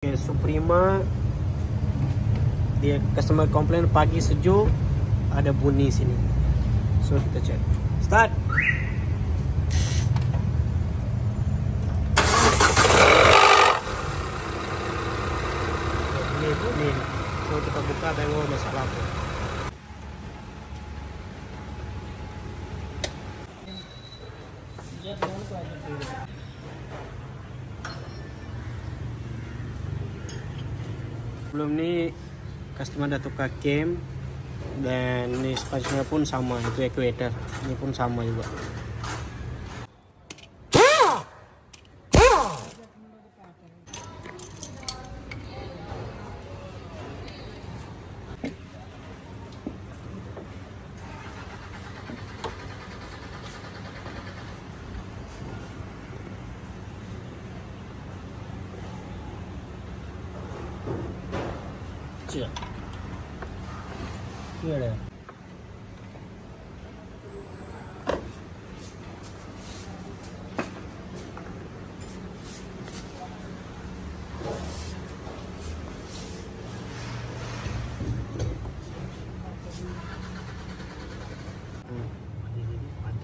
Oke, Suprema dia customer komplain pagi sejuk ada bunyi sini, so kita cek. Start. Ini bunyi, so kita buka tengok masalah apa. Sebelum ni customer dah tukar cam dan ni spasinya pun sama, itu equator, ini pun sama juga. Ini ada.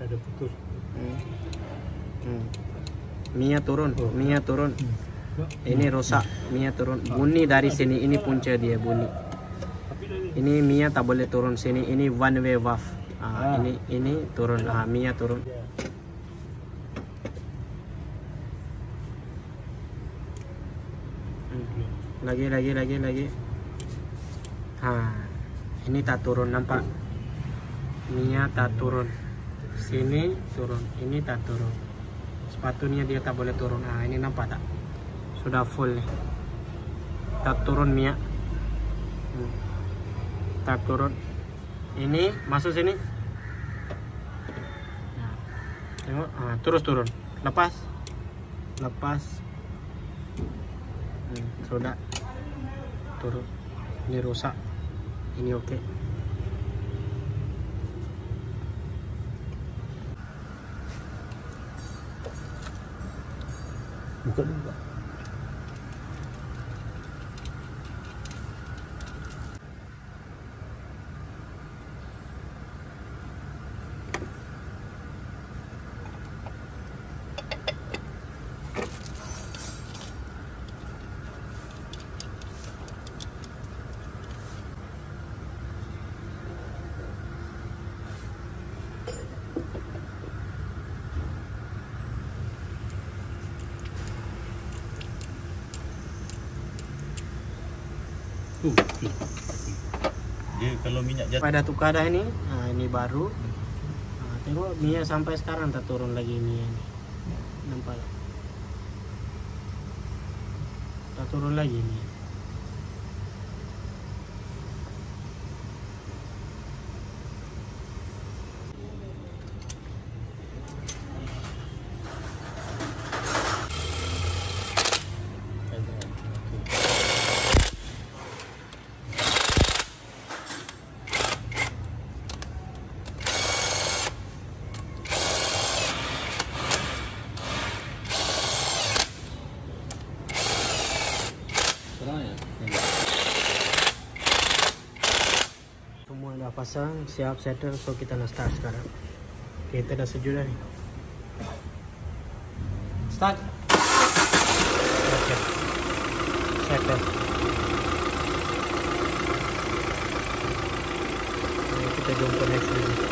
Ada putus. Mia turun, Mia turun. Ini rusak, Mia turun. Bunyi dari sini, ini punca dia bunyi. Ini Mia tak boleh turun sini, ini one way valve. Ini turun, Mia turun. Lagi. Ini tak turun, nampak? Mia tak turun. Sini turun, ini tak turun. Sepatunya dia tak boleh turun. Ini nampak tak? Sudah full nih. Tak turun Mia. Tak turun. Ini masuk sini. Tengok, terus turun. Lepas. Sudah turun. Ini rusak. Ini oke. Buka dulu. Dia kalau minyak jatuh Pada tukar dah ini. Ini baru. Tengok Mia sampai sekarang tak turun lagi Mia ini. Nampak? Tak turun lagi Mia. Semua dah pasang, siap settle, so kita nak start sekarang. Kita dah sejuk dah ni. Start. Okay. Settle. Kita jumpa next video.